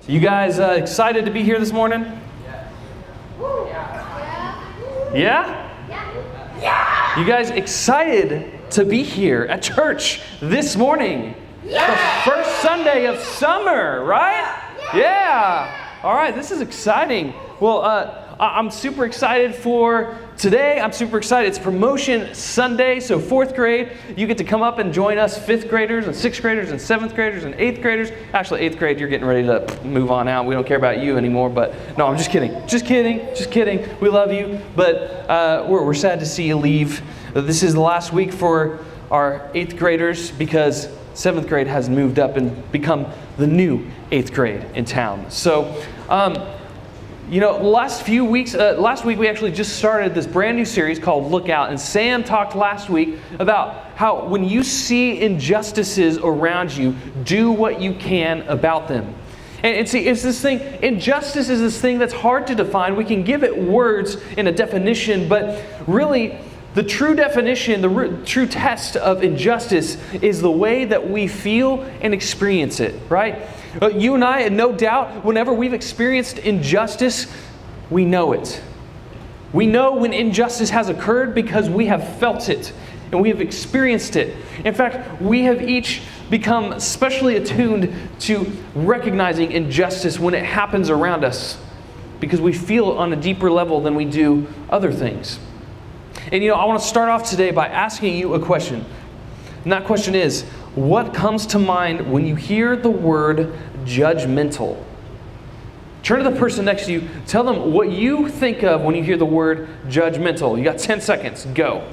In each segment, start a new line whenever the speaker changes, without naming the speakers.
You guys excited to be here this morning? Yeah? Yeah? You guys excited to be here at church this morning? The first Sunday of summer, right? Yeah. All right, this is exciting. Well, I'm super excited for today. I'm super excited. It's Promotion Sunday, so 4th grade, you get to come up and join us 5th graders and 6th graders and 7th graders and 8th graders. Actually, 8th grade, you're getting ready to move on out. We don't care about you anymore, but no, I'm just kidding. Just kidding. We love you, but we're sad to see you leave. This is the last week for our 8th graders because 7th grade has moved up and become the new 8th grade in town. So, last week we actually just started this brand new series called Look Out. And Sam talked last week about how when you see injustices around you, do what you can about them. And see, it's this thing, injustice is this thing that's hard to define. We can give it words in a definition, but really, the true definition, the true test of injustice is the way that we feel and experience it, right? You and I, no doubt, whenever we've experienced injustice, we know it. We know when injustice has occurred because we have felt it and we have experienced it. In fact, we have each become specially attuned to recognizing injustice when it happens around us because we feel it on a deeper level than we do other things. And I want to start off today by asking you a question. And that question is, what comes to mind when you hear the word judgmental? Turn to the person next to you. Tell them what you think of when you hear the word judgmental. You got 10 seconds. Go.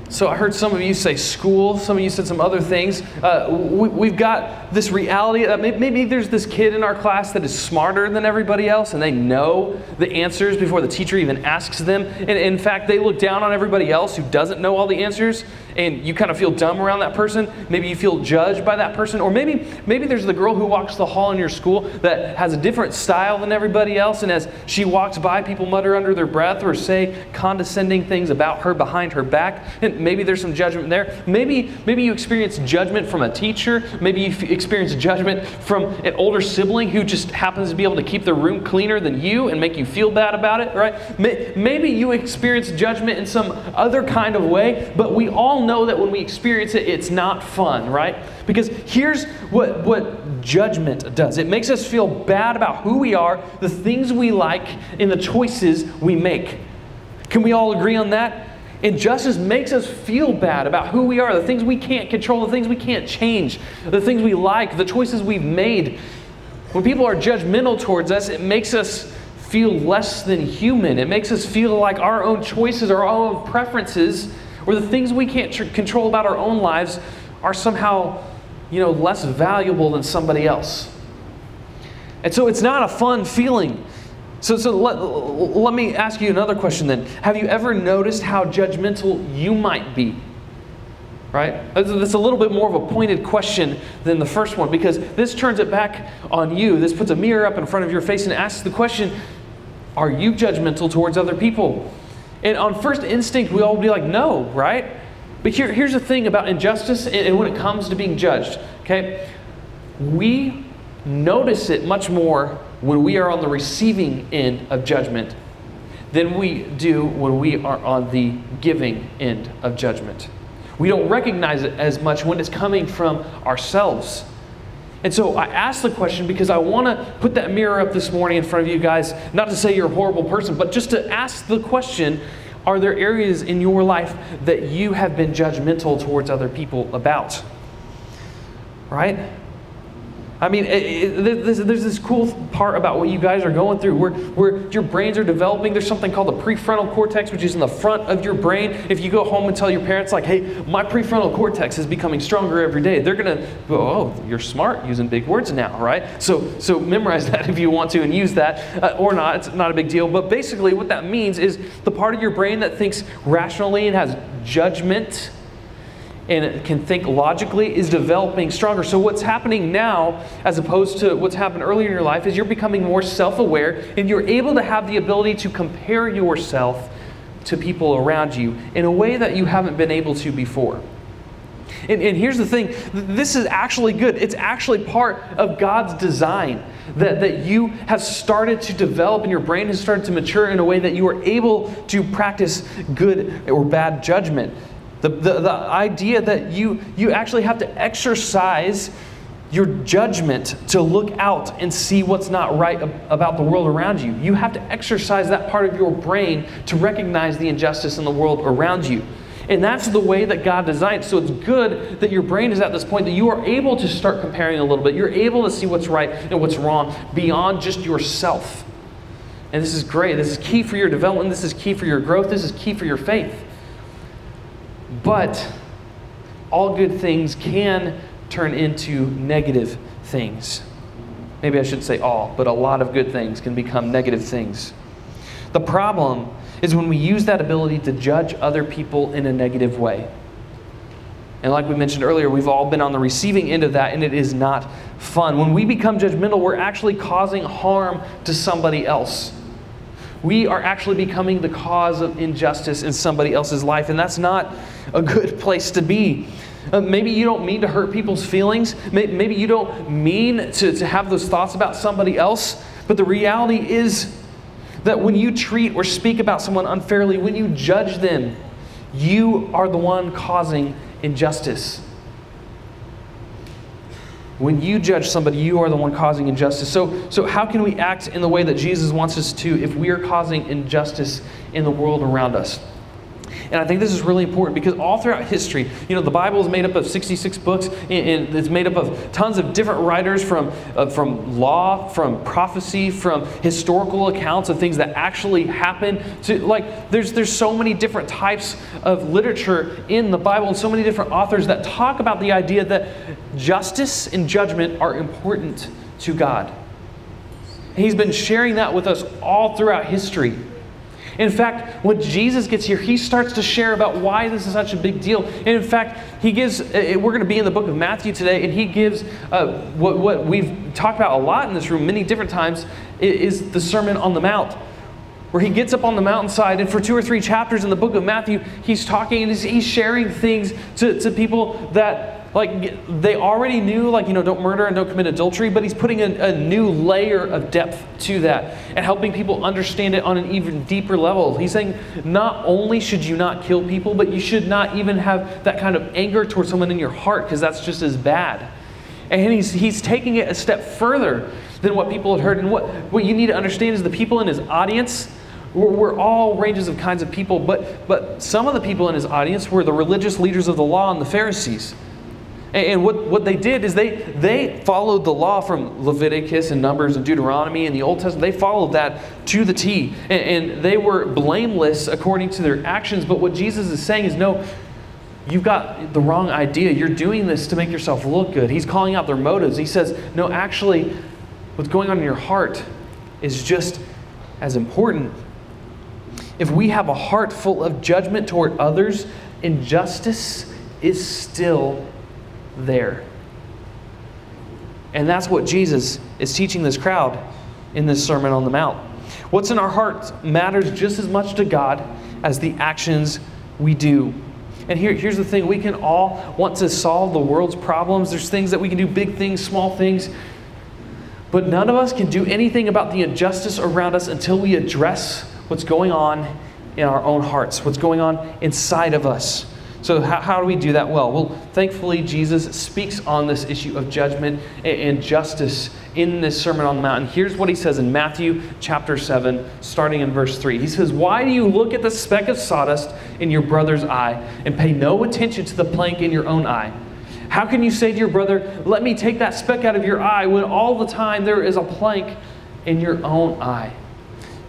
So I heard some of you say school. Some of you said some other things. We've got this reality that maybe there's this kid in our class that is smarter than everybody else and they know the answers before the teacher even asks them. And in fact, they look down on everybody else who doesn't know all the answers. And you kind of feel dumb around that person. Maybe you feel judged by that person. Or maybe there's the girl who walks the hall in your school that has a different style than everybody else. And as she walks by, people mutter under their breath or say condescending things about her behind her back. And maybe there's some judgment there. Maybe you experience judgment from a teacher. Maybe you experience judgment from an older sibling who just happens to be able to keep their room cleaner than you and make you feel bad about it, right? Maybe you experience judgment in some other kind of way, but we all know that when we experience it, it's not fun, right? Because here's what judgment does. It makes us feel bad about who we are, the things we like, and the choices we make. Can we all agree on that? Injustice makes us feel bad about who we are, the things we can't control, the things we can't change, the things we like, the choices we've made. When people are judgmental towards us, it makes us feel less than human. It makes us feel like our own choices, our own preferences, or the things we can't control about our own lives are somehow, less valuable than somebody else. And so it's not a fun feeling. So let me ask you another question then. Have you ever noticed how judgmental you might be? Right? That's a little bit more of a pointed question than the first one because this turns it back on you. This puts a mirror up in front of your face and asks the question, are you judgmental towards other people? And on first instinct, we all would be like, no, right? But here's the thing about injustice and when it comes to being judged, okay? We notice it much more when we are on the receiving end of judgment than we do when we are on the giving end of judgment. We don't recognize it as much when it's coming from ourselves. And so I asked the question because I want to put that mirror up this morning in front of you guys, not to say you're a horrible person, but just to ask the question, are there areas in your life that you have been judgmental towards other people about? Right? I mean, there's this cool part about what you guys are going through where your brains are developing. There's something called the prefrontal cortex, which is in the front of your brain. If you go home and tell your parents, like, hey, my prefrontal cortex is becoming stronger every day, they're going to go, oh, you're smart using big words now, right? So memorize that if you want to and use that or not. It's not a big deal. But basically what that means is the part of your brain that thinks rationally and has judgment and it can think logically is developing stronger. So what's happening now, as opposed to what's happened earlier in your life, is you're becoming more self-aware and you're able to have the ability to compare yourself to people around you in a way that you haven't been able to before. And here's the thing, this is actually good. It's actually part of God's design that you have started to develop and your brain has started to mature in a way that you are able to practice good or bad judgment. The idea that you actually have to exercise your judgment to look out and see what's not right about the world around you. You have to exercise that part of your brain to recognize the injustice in the world around you. And that's the way that God designed it. So it's good that your brain is at this point that you are able to start comparing a little bit. You're able to see what's right and what's wrong beyond just yourself. And this is great. This is key for your development. This is key for your growth. This is key for your faith. But all good things can turn into negative things. Maybe I should say all, but a lot of good things can become negative things. The problem is when we use that ability to judge other people in a negative way. And like we mentioned earlier, we've all been on the receiving end of that, and it is not fun. When we become judgmental, we're actually causing harm to somebody else. We are actually becoming the cause of injustice in somebody else's life, and that's not a good place to be. Maybe you don't mean to hurt people's feelings. Maybe you don't mean to have those thoughts about somebody else. But the reality is that when you treat or speak about someone unfairly, when you judge them, you are the one causing injustice. When you judge somebody, you are the one causing injustice. So how can we act in the way that Jesus wants us to if we are causing injustice in the world around us? And I think this is really important because all throughout history, the Bible is made up of 66 books, and it's made up of tons of different writers from law, from prophecy, from historical accounts of things that actually happened. There's so many different types of literature in the Bible and so many different authors that talk about the idea that justice and judgment are important to God. And He's been sharing that with us all throughout history. In fact, when Jesus gets here, He starts to share about why this is such a big deal. And in fact, He gives, we're going to be in the book of Matthew today, and He gives what we've talked about a lot in this room many different times, is the Sermon on the Mount, where He gets up on the mountainside, and for 2 or 3 chapters in the book of Matthew, He's talking and He's sharing things to people that they already knew, don't murder and don't commit adultery, but He's putting a new layer of depth to that and helping people understand it on an even deeper level. He's saying not only should you not kill people, but you should not even have that kind of anger towards someone in your heart, because that's just as bad. And he's taking it a step further than what people had heard. And what you need to understand is the people in His audience were all ranges of kinds of people, but some of the people in His audience were the religious leaders of the law and the Pharisees. And what they did is they followed the law from Leviticus and Numbers and Deuteronomy and the Old Testament. They followed that to the T. And they were blameless according to their actions. But what Jesus is saying is, no, you've got the wrong idea. You're doing this to make yourself look good. He's calling out their motives. He says, no, actually, what's going on in your heart is just as important. If we have a heart full of judgment toward others, injustice is still there. And that's what Jesus is teaching this crowd in this Sermon on the Mount. What's in our hearts matters just as much to God as the actions we do. And here's the thing, we can all want to solve the world's problems. There's things that we can do, big things, small things, but none of us can do anything about the injustice around us until we address what's going on in our own hearts, what's going on inside of us. So how do we do that well? Well, thankfully, Jesus speaks on this issue of judgment and justice in this Sermon on the Mount. And here's what He says in Matthew chapter 7, starting in verse 3. He says, "Why do you look at the speck of sawdust in your brother's eye and pay no attention to the plank in your own eye? How can you say to your brother, 'Let me take that speck out of your eye,' when all the time there is a plank in your own eye?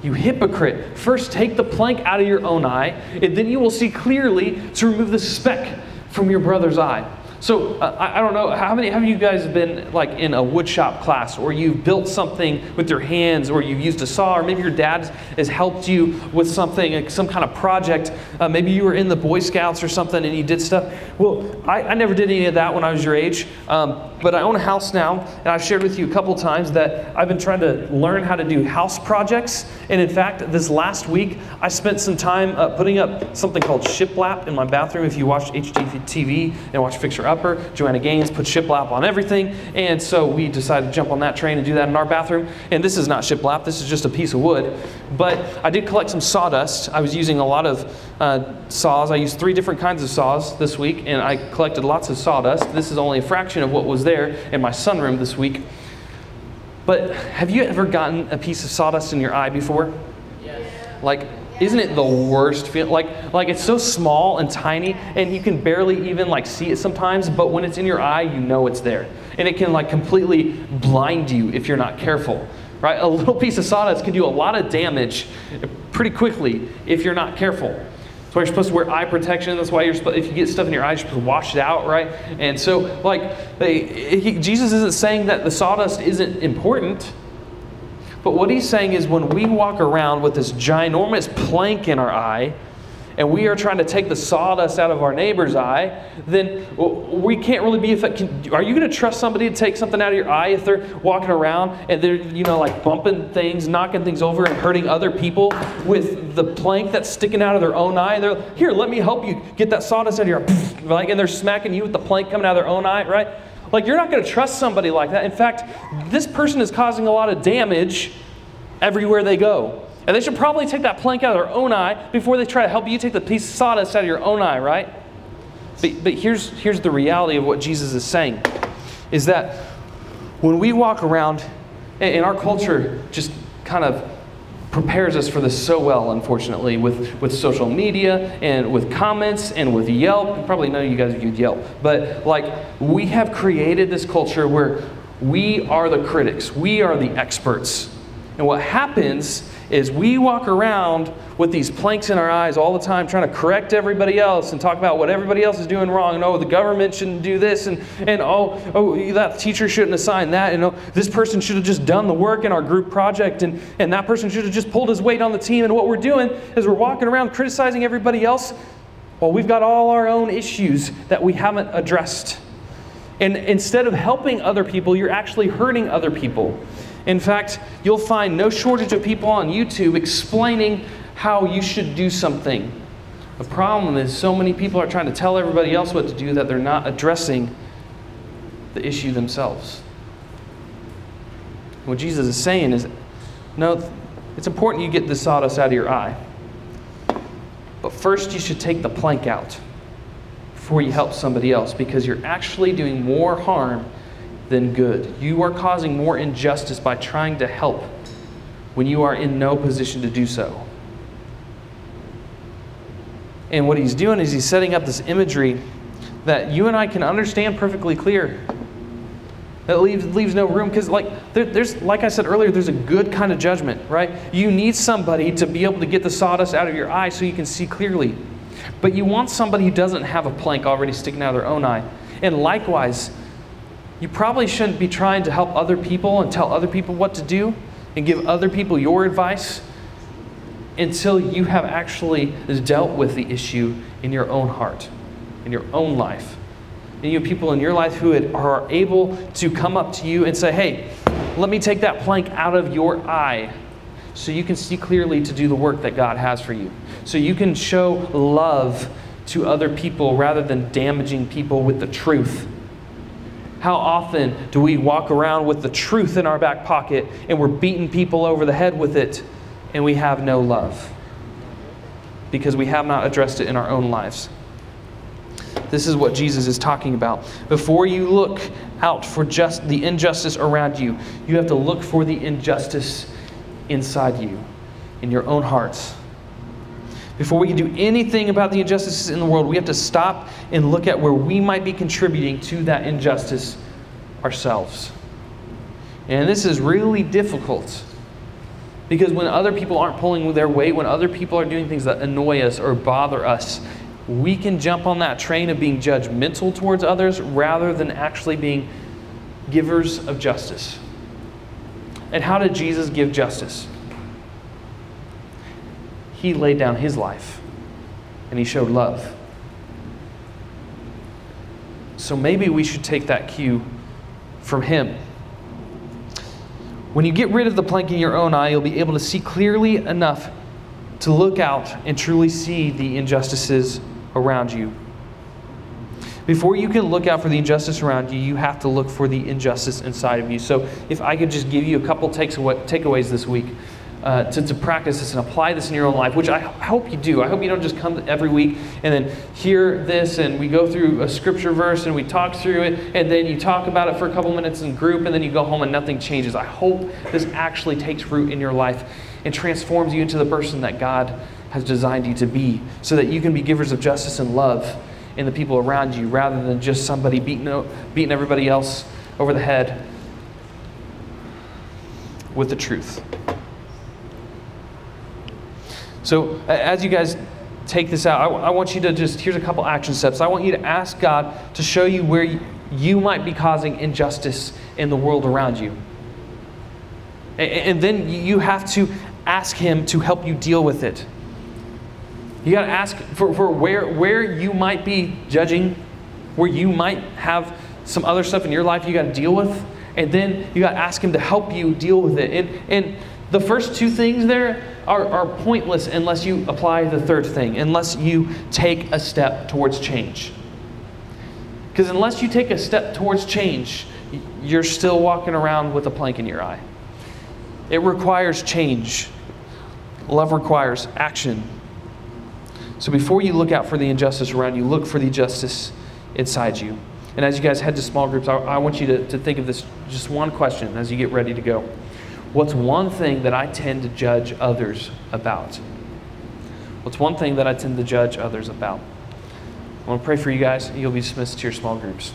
You hypocrite, first take the plank out of your own eye, and then you will see clearly to remove the speck from your brother's eye. So I don't know, how many have you guys been like in a wood shop class, or you've built something with your hands, or you've used a saw, or maybe your dad has helped you with something, like some kind of project. Maybe you were in the Boy Scouts or something and you did stuff. Well, I never did any of that when I was your age, but I own a house now, and I've shared with you a couple times that I've been trying to learn how to do house projects. And in fact, this last week, I spent some time putting up something called shiplap in my bathroom. If you watch HGTV and watch Fixer Upper, Joanna Gaines put shiplap on everything. And so we decided to jump on that train and do that in our bathroom. And this is not shiplap, this is just a piece of wood. But I did collect some sawdust. I was using a lot of saws. I used 3 different kinds of saws this week, and I collected lots of sawdust. This is only a fraction of what was there in my sunroom this week. But have you ever gotten a piece of sawdust in your eye before? Yes. Like, isn't it the worst feeling? Like it's so small and tiny, and you can barely even like see it sometimes, but when it's in your eye, you know it's there. And it can like completely blind you if you're not careful, right? A little piece of sawdust can do a lot of damage pretty quickly if you're not careful. That's why you're supposed to wear eye protection. That's why if you get stuff in your eyes, you're supposed to wash it out, right? And so, like, Jesus isn't saying that the sawdust isn't important. But what he's saying is when we walk around with this ginormous plank in our eye, and we are trying to take the sawdust out of our neighbor's eye, then we can't really be effective. Are you going to trust somebody to take something out of your eye if they're walking around and they're, like bumping things, knocking things over and hurting other people with the plank that's sticking out of their own eye? They're, here, let me help you get that sawdust out of your eye. And they're smacking you with the plank coming out of their own eye, right? Like, you're not going to trust somebody like that. In fact, this person is causing a lot of damage everywhere they go. And they should probably take that plank out of their own eye before they try to help you take the piece of sawdust out of your own eye, right? But here's the reality of what Jesus is saying, is that when we walk around, and our culture just kind of prepares us for this so well, unfortunately, with social media and with comments and with Yelp. Probably none of you guys have used Yelp, but like, we have created this culture where we are the critics, we are the experts. And what happens is we walk around with these planks in our eyes all the time, trying to correct everybody else and talk about what everybody else is doing wrong. And oh, the government shouldn't do this, and oh, that teacher shouldn't assign that, and oh, this person should have just done the work in our group project, and that person should have just pulled his weight on the team. And what we're doing is we're walking around criticizing everybody else while we've got all our own issues that we haven't addressed. And instead of helping other people, you're actually hurting other people. In fact, you'll find no shortage of people on YouTube explaining how you should do something. The problem is so many people are trying to tell everybody else what to do that they're not addressing the issue themselves. What Jesus is saying is, no, it's important you get the sawdust out of your eye. But first you should take the plank out before you help somebody else, because you're actually doing more harm than good. You are causing more injustice by trying to help when you are in no position to do so. And what he's doing is he's setting up this imagery that you and I can understand perfectly clear. That leaves no room, because there's, like I said earlier, there's a good kind of judgment, right? You need somebody to be able to get the sawdust out of your eye so you can see clearly. But you want somebody who doesn't have a plank already sticking out of their own eye. And likewise, you probably shouldn't be trying to help other people and tell other people what to do and give other people your advice until you have actually dealt with the issue in your own heart, in your own life. And you have people in your life who are able to come up to you and say, hey, let me take that plank out of your eye so you can see clearly to do the work that God has for you. So you can show love to other people rather than damaging people with the truth. How often do we walk around with the truth in our back pocket and we're beating people over the head with it and we have no love because we have not addressed it in our own lives? This is what Jesus is talking about. Before you look out for just the injustice around you, you have to look for the injustice inside you, in your own hearts. Before we can do anything about the injustices in the world, we have to stop and look at where we might be contributing to that injustice ourselves. And this is really difficult, because when other people aren't pulling their weight, when other people are doing things that annoy us or bother us, we can jump on that train of being judgmental towards others rather than actually being givers of justice. And how did Jesus give justice? He laid down his life and he showed love. So maybe we should take that cue from him. When you get rid of the plank in your own eye, you'll be able to see clearly enough to look out and truly see the injustices around you. Before you can look out for the injustice around you, you have to look for the injustice inside of you. So if I could just give you a couple takeaways this week to practice this and apply this in your own life, which I hope you do. I hope you don't just come every week and then hear this and we go through a scripture verse and we talk through it and then you talk about it for a couple minutes in group and then you go home and nothing changes. I hope this actually takes root in your life and transforms you into the person that God has designed you to be, so that you can be givers of justice and love in the people around you rather than just somebody beating everybody else over the head with the truth. So as you guys take this out, I want you to here's a couple action steps. I want you to ask God to show you where you might be causing injustice in the world around you. And then you have to ask him to help you deal with it. You got to ask for where you might be judging, where you might have some other stuff in your life you got to deal with, and then you got to ask him to help you deal with it. And the first two things there are pointless unless you apply the third thing, unless you take a step towards change. Because unless you take a step towards change, you're still walking around with a plank in your eye. It requires change. Love requires action. So before you look out for the injustice around you, look for the justice inside you. And as you guys head to small groups, I want you to think of this, just one question as you get ready to go. What's one thing that I tend to judge others about? What's one thing that I tend to judge others about? I want to pray for you guys, and you'll be dismissed to your small groups.